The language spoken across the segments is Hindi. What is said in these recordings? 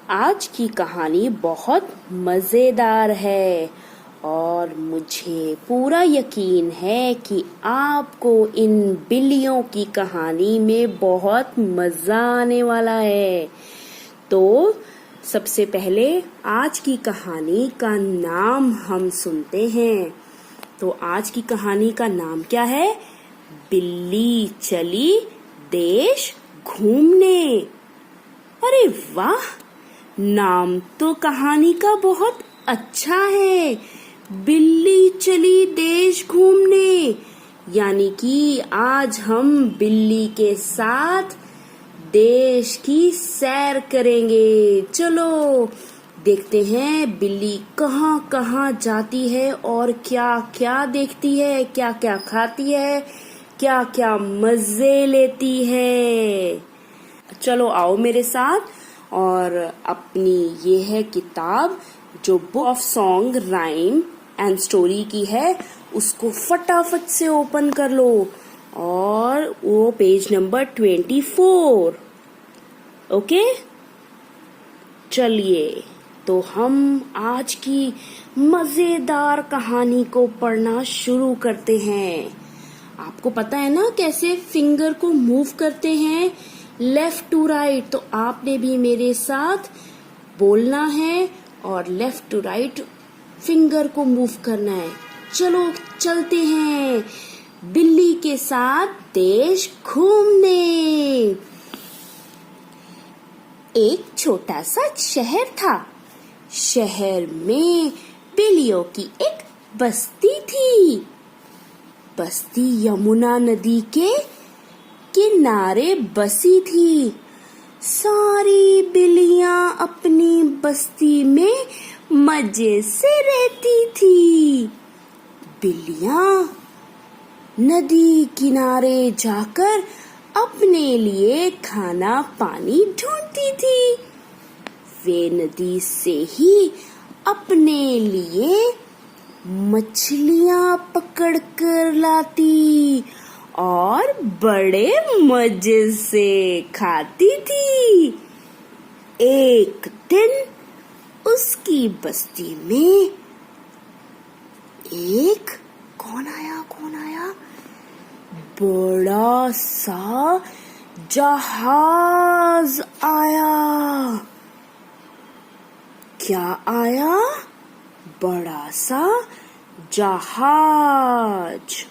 आज की कहानी बहुत मज़ेदार है और मुझे पूरा यकीन है कि आपको इन बिल्लियों की कहानी में बहुत मज़ा आने वाला है। तो सबसे पहले आज की कहानी का नाम हम सुनते हैं। तो आज की कहानी का नाम क्या है? बिल्ली चली देश घूमने। अरे वाह, नाम तो कहानी का बहुत अच्छा है। बिल्ली चली देश घूमने, यानी कि आज हम बिल्ली के साथ देश की सैर करेंगे। चलो देखते हैं बिल्ली कहाँ कहाँ जाती है और क्या क्या देखती है, क्या क्या खाती है, क्या क्या मजे लेती है। चलो आओ मेरे साथ और अपनी ये है किताब जो book of song, rhyme and story की है, उसको फटाफट से ओपन कर लो और वो पेज नंबर 24। ओके, चलिए तो हम आज की मजेदार कहानी को पढ़ना शुरू करते हैं। आपको पता है ना कैसे फिंगर को मूव करते हैं लेफ्ट टू राइट, तो आपने भी मेरे साथ बोलना है और लेफ्ट टू राइट फिंगर को मूव करना है। चलो चलते हैं बिल्ली के साथ देश घूमने। एक छोटा सा शहर था। शहर में बिल्लियों की एक बस्ती थी। बस्ती यमुना नदी के किनारे बसी थी। सारी बिल्लियां अपनी बस्ती में मजे से रहती थी। बिल्लियां नदी किनारे जाकर अपने लिए खाना पानी ढूंढती थी। वे नदी से ही अपने लिए मछलियां पकड़कर लाती और बड़े मजे से खाती थी। एक दिन उसकी बस्ती में एक कौन आया बड़ा सा जहाज आया। क्या आया? बड़ा सा जहाज।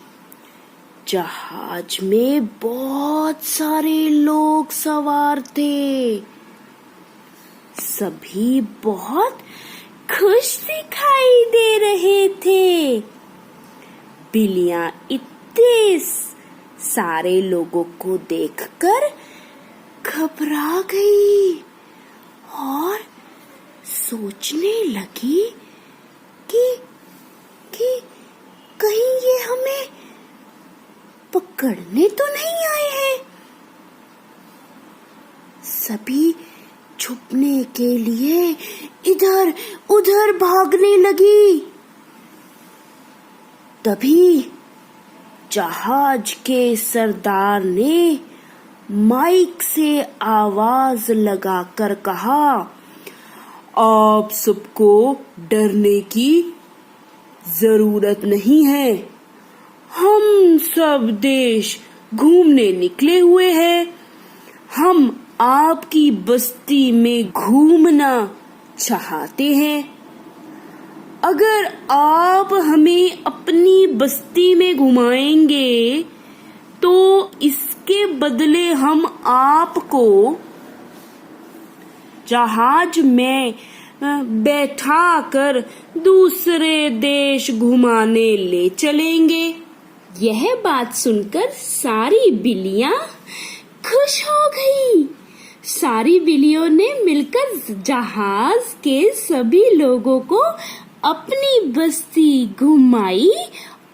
जहाज में बहुत सारे लोग सवार थे। सभी बहुत खुश दिखाई दे रहे थे। बिल्लियां इतने सारे लोगों को देखकर घबरा गई और सोचने लगी कि कहीं ये हमें पकड़ने तो नहीं आए हैं। सभी छुपने के लिए इधर उधर भागने लगी। तभी जहाज के सरदार ने माइक से आवाज लगाकर कहा, आप सबको डरने की जरूरत नहीं है। हम सब देश घूमने निकले हुए हैं। हम आपकी बस्ती में घूमना चाहते हैं। अगर आप हमें अपनी बस्ती में घुमाएंगे तो इसके बदले हम आपको जहाज में बैठाकर दूसरे देश घुमाने ले चलेंगे। यह बात सुनकर सारी बिल्लियां खुश हो गई। सारी बिल्लियों ने मिलकर जहाज के सभी लोगों को अपनी बस्ती घुमाई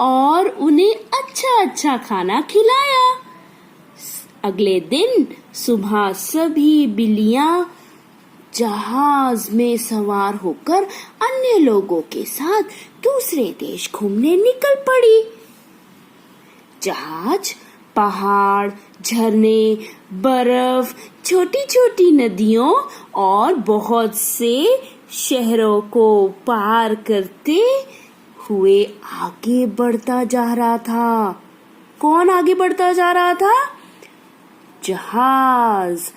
और उन्हें अच्छा अच्छा खाना खिलाया। अगले दिन सुबह सभी बिल्लियां जहाज में सवार होकर अन्य लोगों के साथ दूसरे देश घूमने निकल पड़ी। जहाज पहाड़, झरने, बर्फ, छोटी छोटी नदियों और बहुत से शहरों को पार करते हुए आगे बढ़ता जा रहा था। कौन आगे बढ़ता जा रहा था? जहाज।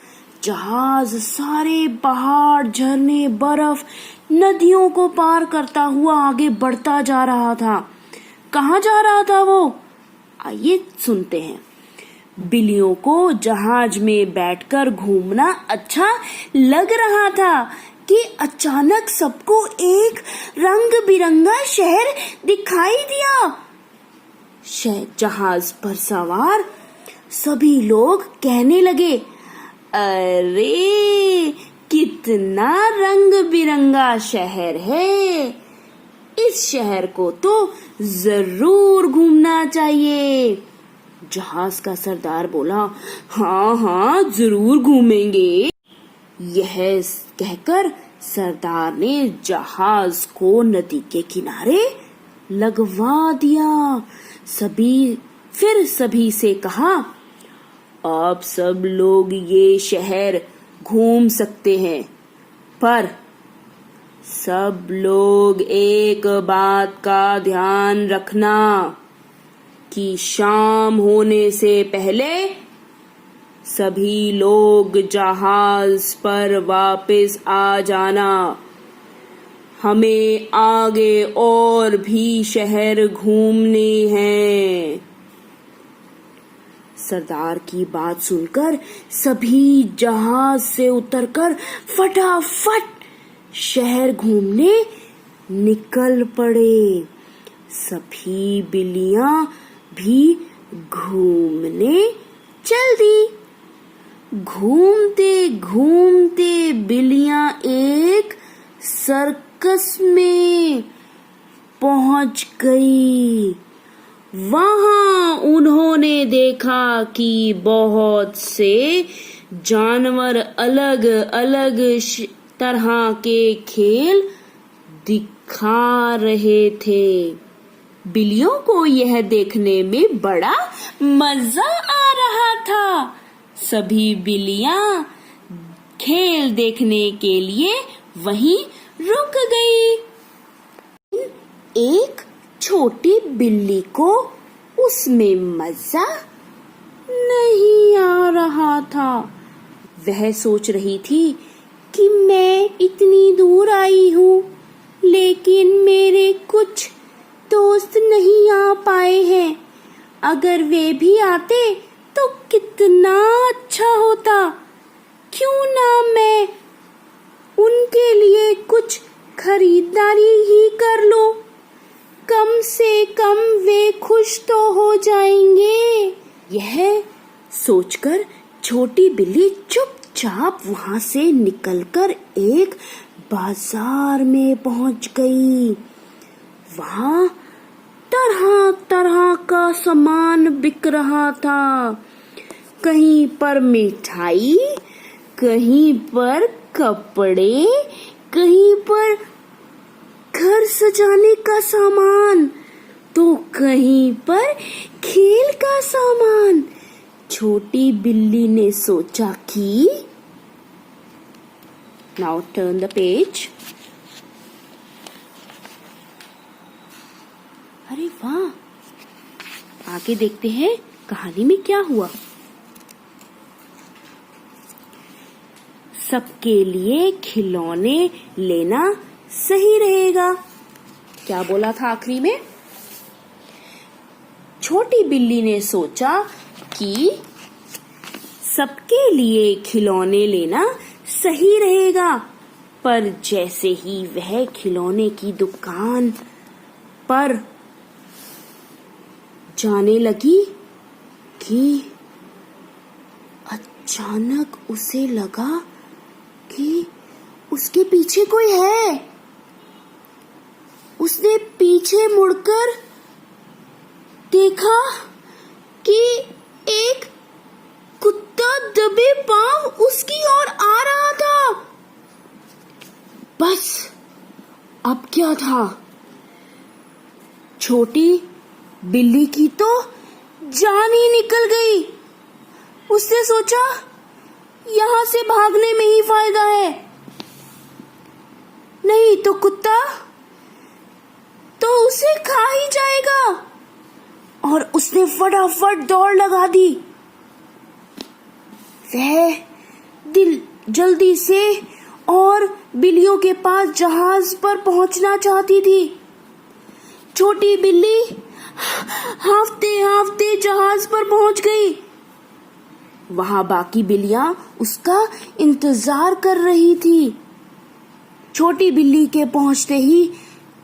जहाज सारे पहाड़, झरने, बर्फ, नदियों को पार करता हुआ आगे बढ़ता जा रहा था। कहाँ जा रहा था वो? आइए सुनते हैं। बिल्लियों को जहाज में बैठकर घूमना अच्छा लग रहा था कि अचानक सबको एक रंग बिरंगा शहर दिखाई दिया। जहाज पर सवार सभी लोग कहने लगे, अरे कितना रंग बिरंगा शहर है, इस शहर को तो जरूर घूमना चाहिए। जहाज का सरदार बोला, हाँ हाँ जरूर घूमेंगे। यह कहकर सरदार ने जहाज को नदी के किनारे लगवा दिया। फिर सभी से कहा, आप सब लोग ये शहर घूम सकते हैं, पर सब लोग एक बात का ध्यान रखना कि शाम होने से पहले सभी लोग जहाज पर वापस आ जाना। हमें आगे और भी शहर घूमने हैं। सरदार की बात सुनकर सभी जहाज से उतरकर फटाफट शहर घूमने निकल पड़े। सभी बिल्लियां भी घूमने चल दी। घूमते घूमते बिल्लियां एक सर्कस में पहुंच गई। वहां उन्होंने देखा कि बहुत से जानवर अलग अलग तरह के खेल दिखा रहे थे। बिल्लियों को यह देखने में बड़ा मजा आ रहा था। सभी बिल्लियां खेल देखने के लिए वहीं रुक गई। एक छोटी बिल्ली को उसमें मजा नहीं आ रहा था। वह सोच रही थी कि मैं इतनी दूर आई हूँ, लेकिन मेरे कुछ दोस्त नहीं आ पाए हैं। अगर वे भी आते तो कितना अच्छा होता। क्यों ना मैं उनके लिए कुछ खरीदारी ही कर लूं। कम से कम वे खुश तो हो जाएंगे। यह सोचकर छोटी बिल्ली चुपचाप वहां से निकलकर एक बाजार में पहुंच गई। वहां तरह तरह का सामान बिक रहा था। कहीं पर मिठाई, कहीं पर कपड़े, कहीं पर घर सजाने का सामान, तो कहीं पर खेल का सामान। छोटी बिल्ली ने सोचा कि नाउ टर्न द पेज। अरे वाह, आगे देखते हैं कहानी में क्या हुआ। सबके लिए खिलौने लेना सही रहेगा। क्या बोला था आखिरी में? छोटी बिल्ली ने सोचा कि सबके लिए खिलौने लेना सही रहेगा, पर जैसे ही वह खिलौने की दुकान पर जाने लगी कि अचानक उसे लगा कि उसके पीछे कोई है। उसने पीछे मुड़कर देखा कि एक कुत्ता दबे पांव उसकी ओर आ रहा था। बस अब क्या था? छोटी बिल्ली की तो जान ही निकल गई। उसने सोचा यहाँ से भागने में ही फायदा है, नहीं तो कुत्ता तो उसे खा ही जाएगा। और उसने फटाफट दौड़ लगा दी। वह जल्दी से और बिल्लियों के पास जहाज पर पहुंचना चाहती थी। छोटी बिल्ली हांफते हांफते जहाज पर पहुंच गई। वहां बाकी बिल्लियां उसका इंतजार कर रही थी। छोटी बिल्ली के पहुंचते ही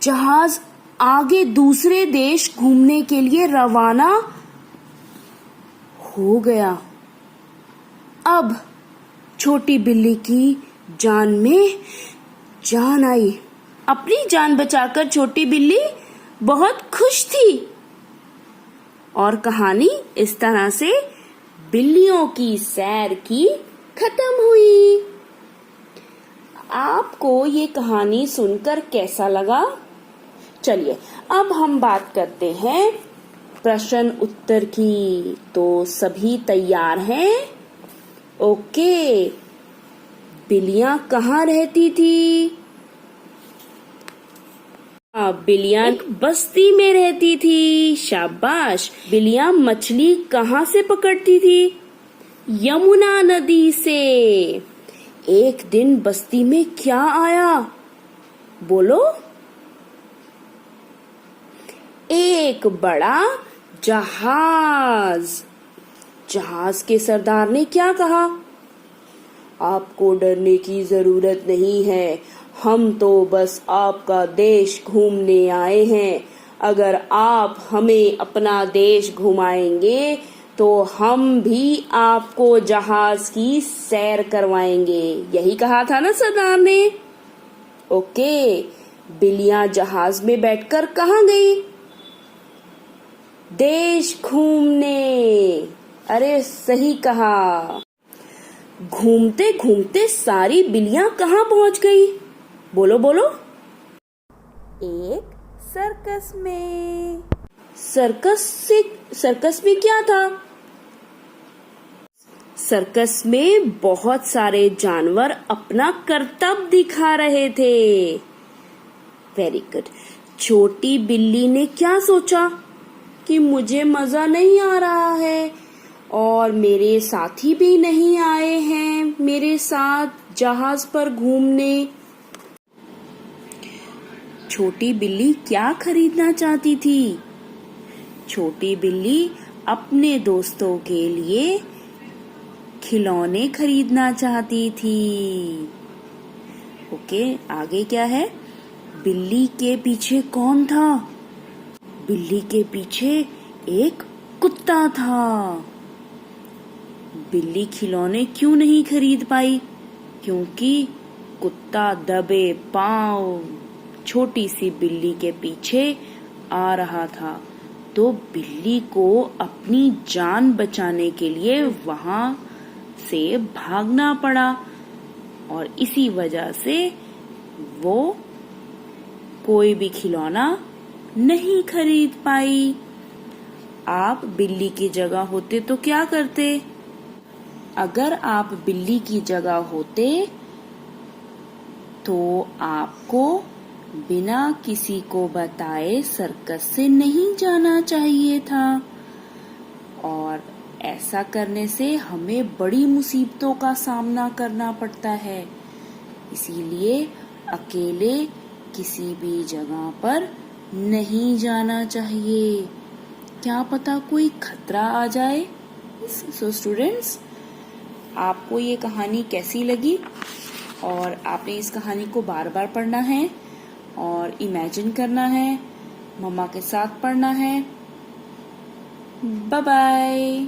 जहाज आगे दूसरे देश घूमने के लिए रवाना हो गया। अब छोटी बिल्ली की जान में जान आई। अपनी जान बचाकर छोटी बिल्ली बहुत खुश थी। और कहानी इस तरह से बिल्लियों की सैर की खत्म हुई। आपको ये कहानी सुनकर कैसा लगा? चलिए अब हम बात करते हैं प्रश्न उत्तर की। तो सभी तैयार हैं? ओके। बिल्लियां कहाँ रहती थी? बिल्लियां एक बस्ती में रहती थी। शाबाश। बिल्लियां मछली कहाँ से पकड़ती थी? यमुना नदी से। एक दिन बस्ती में क्या आया? बोलो। एक बड़ा जहाज। जहाज के सरदार ने क्या कहा? आपको डरने की जरूरत नहीं है, हम तो बस आपका देश घूमने आए हैं। अगर आप हमें अपना देश घुमाएंगे तो हम भी आपको जहाज की सैर करवाएंगे। यही कहा था ना सरदार ने? ओके। बिल्लियां जहाज में बैठकर कहाँ गई? देश घूमने। अरे सही कहा। घूमते घूमते सारी बिल्लियां कहाँ पहुंच गई? बोलो बोलो। एक सर्कस में। सर्कस में क्या था? सर्कस में बहुत सारे जानवर अपना करतब दिखा रहे थे। Very good. छोटी बिल्ली ने क्या सोचा कि मुझे मजा नहीं आ रहा है और मेरे साथी भी नहीं आए हैं मेरे साथ जहाज पर घूमने। छोटी बिल्ली क्या खरीदना चाहती थी? छोटी बिल्ली अपने दोस्तों के लिए खिलौने खरीदना चाहती थी। ओके, आगे क्या है? बिल्ली के पीछे कौन था? बिल्ली के पीछे एक कुत्ता था। बिल्ली खिलौने क्यों नहीं खरीद पाई? क्योंकि कुत्ता दबे पांव छोटी सी बिल्ली के पीछे आ रहा था। तो बिल्ली को अपनी जान बचाने के लिए वहां से भागना पड़ा और इसी वजह से वो कोई भी खिलौना नहीं खरीद पाई। आप बिल्ली की जगह होते तो क्या करते? अगर आप बिल्ली की जगह होते तो आपको बिना किसी को बताए सर्कस से नहीं जाना चाहिए था। और ऐसा करने से हमें बड़ी मुसीबतों का सामना करना पड़ता है। इसीलिए अकेले किसी भी जगह पर नहीं जाना चाहिए। क्या पता कोई खतरा आ जाए। सो स्टूडेंट्स, आपको ये कहानी कैसी लगी? और आपने इस कहानी को बार बार पढ़ना है और इमेजिन करना है, मम्मा के साथ पढ़ना है। Bye bye.